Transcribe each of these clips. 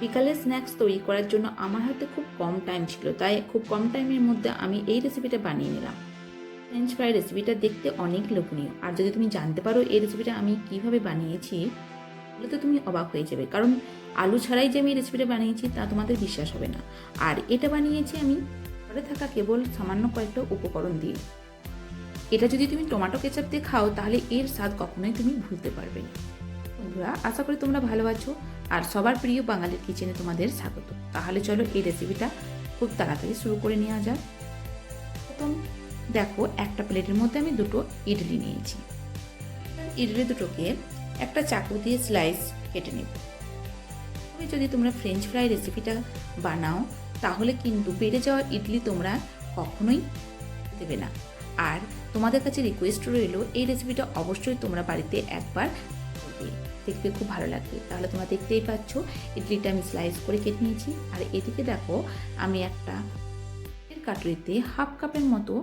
বিকালের স্ন্যাক্স তৈরি করার জন্য আমার হাতে খুব কম টাইম ছিল, তাই খুব কম টাইমের মধ্যে আমি এই রেসিপিটা বানিয়ে নিলাম। ফ্রেঞ্চ ফ্রাই রেসিপিটা দেখতে অনেক লোভনীয়, আর যদি তুমি জানতে পারো এই রেসিপিটা আমি কিভাবে বানিয়েছি তাহলে তো তুমি অবাক হয়ে যাবে, কারণ আলু ছাড়াই যে আমি এই রেসিপিটা বানিয়েছি তা তোমাদের বিশ্বাস হবে না। আর এটা বানিয়েছি আমি ঘরে থাকা কেবল সামান্য কয়েকটা উপকরণ দিয়ে। এটা যদি তুমি টমেটো কেচাপ দিয়ে খাও তাহলে এর স্বাদ কখনোই তুমি ভুলতে পারবে না। বন্ধুরা, আশা করি তোমরা ভালো আছো, আর সবার প্রিয় বাঙালির কিচেনে তোমাদের স্বাগত। তাহলে চলো এই রেসিপিটা খুব তাড়াতাড়ি শুরু করে নেওয়া যাক। প্রথম দেখো, একটা প্লেটের মধ্যে আমি দুটো ইডলি নিয়েছি। ইডলি দুটোকে একটা চাকু দিয়ে স্লাইস কেটে নেব। তবে যদি তোমরা ফ্রেঞ্চ ফ্রাই রেসিপিটা বানাও তাহলে কিন্তু বেড়ে যাওয়া ইডলি তোমরা কখনোই দেবে না। আর তোমাদের কাছে রিকোয়েস্ট রইল, এই রেসিপিটা অবশ্যই তোমরা বাড়িতে একবার করবে, দেখতে খুব ভালো লাগবে। তাহলে তোমরা দেখতেই পাচ্ছ ইডলিটা আমি স্লাইস করে কেটে নিয়েছি। আর এদিকে দেখো, আমি একটা কাটুরিতে হাফ কাপের মতো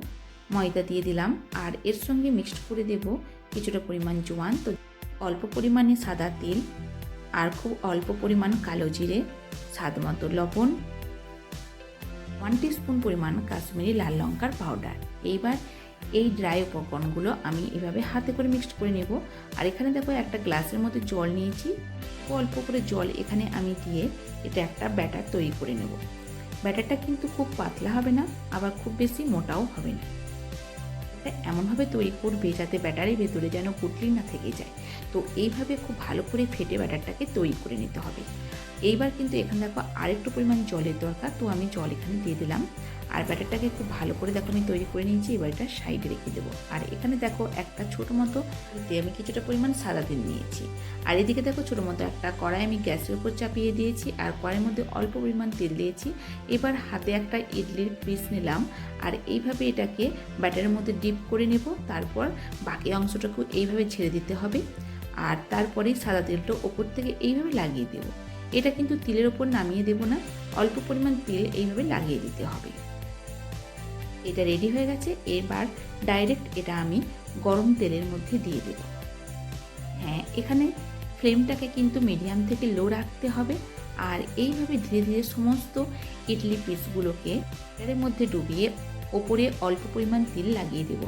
ময়দা দিয়ে দিলাম, আর এর সঙ্গে মিক্সড করে দেব কিছুটা পরিমাণ জোয়ান, তো অল্প পরিমাণে সাদা তেল, আর খুব অল্প পরিমাণ কালো জিরে, স্বাদ মতো লবণ, 1 টিস্পুন পরিমাণ কাশ্মীরি লাল লঙ্কার পাউডার। এইবার এই ড্রাই উপকরণগুলো আমি এভাবে হাতে করে মিক্সড করে নেব। আর এখানে দেখো একটা গ্লাসের মধ্যে জল নিয়েছি, অল্প করে জল এখানে আমি দিয়ে এটা একটা ব্যাটার তৈরি করে নেব। ব্যাটারটা কিন্তু খুব পাতলা হবে না, আবার খুব বেশি মোটাও হবে না। এটা এমনভাবে তৈরি করবে যাতে ব্যাটারের ভেতরে যেন গুটলি না থেকে যায়। তো এইভাবে খুব ভালো করে ফেটে ব্যাটারটাকে তৈরি করে নিতে হবে। এইবার কিন্তু এখানে দেখো আরেকটু পরিমাণ জলের দরকার, তো আমি জল এখানে দিয়ে দিলাম। আর ব্যাটারটাকে খুব ভালো করে দেখো আমি তৈরি করে নিয়েছি। এবার এটা সাইডে রেখে দেবো। আর এখানে দেখো একটা ছোটো মতো আমি কিছুটা পরিমাণ সাদা তেল নিয়েছি। আর এদিকে দেখো ছোটো মতো একটা কড়াই আমি গ্যাসের উপর চাপিয়ে দিয়েছি, আর কড়াইয়ের মধ্যে অল্প পরিমাণ তেল দিয়েছি। এবার হাতে একটা ইডলির পিস নিলাম, আর এইভাবে এটাকে ব্যাটারের মধ্যে ডিপ করে নেব। তারপর বাকি অংশটাকেও এইভাবে ছেড়ে দিতে হবে, আর তারপরেই সাদা তেলটা ওপর থেকে এইভাবে লাগিয়ে দেব। এটা কিন্তু তেলের ওপর নামিয়ে দেব না, অল্প পরিমাণ তেল এইভাবে লাগিয়ে দিতে হবে। এটা রেডি হয়ে গেছে। এবার ডাইরেক্ট এটা আমি গরম তেলের মধ্যে দিয়ে দেব। হ্যাঁ, এখানে ফ্লেমটাকে কিন্তু মিডিয়াম থেকে লো রাখতে হবে। আর এইভাবে ধীরে ধীরে সমস্ত ইডলি পিসগুলোকে তেলের মধ্যে ডুবিয়ে ওপরে অল্প পরিমাণ তেল লাগিয়ে দেব,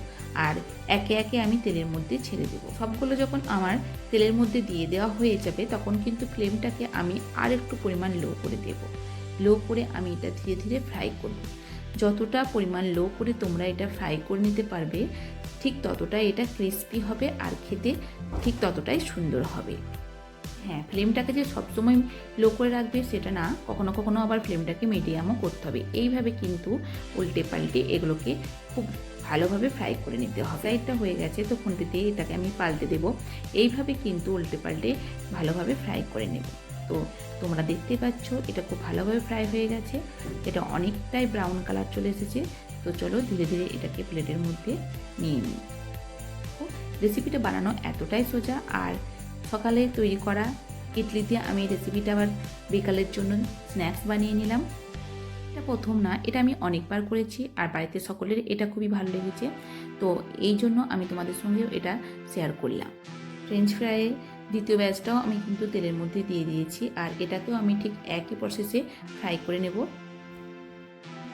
আর একে একে আমি তেলের মধ্যে ছেড়ে দেব। সবগুলো যখন আমার তেলের মধ্যে দিয়ে দেওয়া হয়ে যাবে তখন কিন্তু ফ্লেমটাকে আমি আর একটু পরিমাণ লো করে দেব। লো করে আমি এটা ধীরে ধীরে ফ্রাই করব। যতটা পরিমাণ লো করে তোমরা এটা ফ্রাই করে নিতে পারবে ঠিক ততটাই এটা ক্রিস্পি হবে, আর খেতে ঠিক ততটাই সুন্দর হবে। হ্যাঁ, ফ্লেমটাকে যে সবসময় লো করে রাখবে সেটা না, কখনো কখনো আবার ফ্লেমটাকে মিডিয়ামও করতে হবে। এইভাবে কিন্তু উল্টে পাল্টে এগুলোকে খুব ভালোভাবে ফ্রাই করে নিতে হবে। ফ্রাইটা হয়ে গেছে, তো খুন্তি দিয়ে এটাকে আমি পাল্টে দেব। এইভাবে কিন্তু উল্টে পাল্টে ভালোভাবে ফ্রাই করে নেব। তো তোমরা দেখতে পাচ্ছ এটা খুব ভালোভাবে ফ্রাই হয়ে গেছে, এটা অনেকটাই ব্রাউন কালার চলে এসেছে। তো চলো ধীরে ধীরে এটাকে প্লেটের মধ্যে নিয়ে নিই। রেসিপিটা বানানো এতটাই সোজা, আর সকালে তৈরি করা ইডলি দিয়ে আমি রেসিপিটা আবার বিকালের জন্য স্ন্যাক্স বানিয়ে নিলাম। এটা প্রথম না, এটা আমি অনেকবার করেছি, আর বাড়িতে সকলের এটা খুবই ভালো লেগেছে। তো এই জন্য আমি তোমাদের সঙ্গেও এটা শেয়ার করলাম। ফ্রেঞ্চ ফ্রাইয়ের দ্বিতীয় ব্যাচটাও আমি কিন্তু তেলের মধ্যে দিয়ে দিয়েছি, আর এটাকেও আমি ঠিক একই প্রসেসে ফ্রাই করে নেব।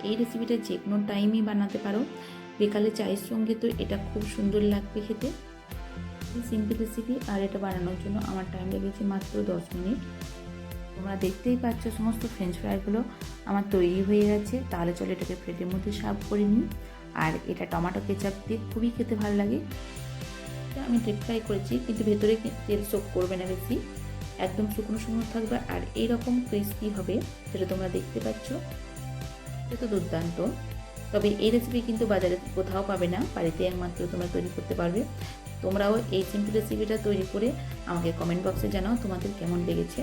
এই রেসিপিটা যে কোনো টাইমই বানাতে পারো, বিকালে চায়ের সঙ্গে তো এটা খুব সুন্দর লাগবে খেতে। সিম্পল রেসিপি, আর এটা বানানোর জন্য আমার টাইম লেগেছে মাত্র 10 মিনিট। তোমরা দেখতেই পাচ্ছ সমস্ত ফ্রেঞ্চ ফ্রাইগুলো আমার তৈরি হয়ে গেছে। তাহলে চলো এটাকে প্লেটের মধ্যে সার্ভ করে নিই। আর এটা টমেটো কেচাপ দিয়ে খুবই খেতে ভালো লাগে। এটা আমি ডিপ ফ্রাই করেছি, কিন্তু ভেতরে তেল সোক করবে না বেশি, একদম শুকনো শুকনো থাকবে, আর এইরকম ক্রিস্পি হবে যেটা তোমরা দেখতে পাচ্ছ। এটা তো দুর্দান্ত। তবে এই রেসিপি কিন্তু বাজারে কোথাও পাবে না, বাড়িতে একমাত্র তোমরা তৈরি করতে পারবে। তোমরাও এই সিম্পল রেসিপিটা তৈরি করে আমাকে কমেন্ট বক্সে জানাও তোমাদের কেমন লেগেছে।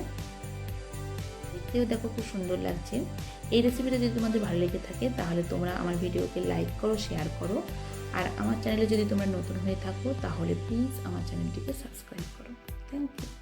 দেখতেও দেখো খুব সুন্দর লাগছে। এই রেসিপিটা যদি তোমাদের ভালো লেগে থাকে তাহলে তোমরা আমার ভিডিওকে লাইক করো, শেয়ার করো, আর আমার চ্যানেলে যদি তোমরা নতুন হয়ে থাকো তাহলে প্লিজ আমার চ্যানেলটিকে সাবস্ক্রাইব করো। Thank you.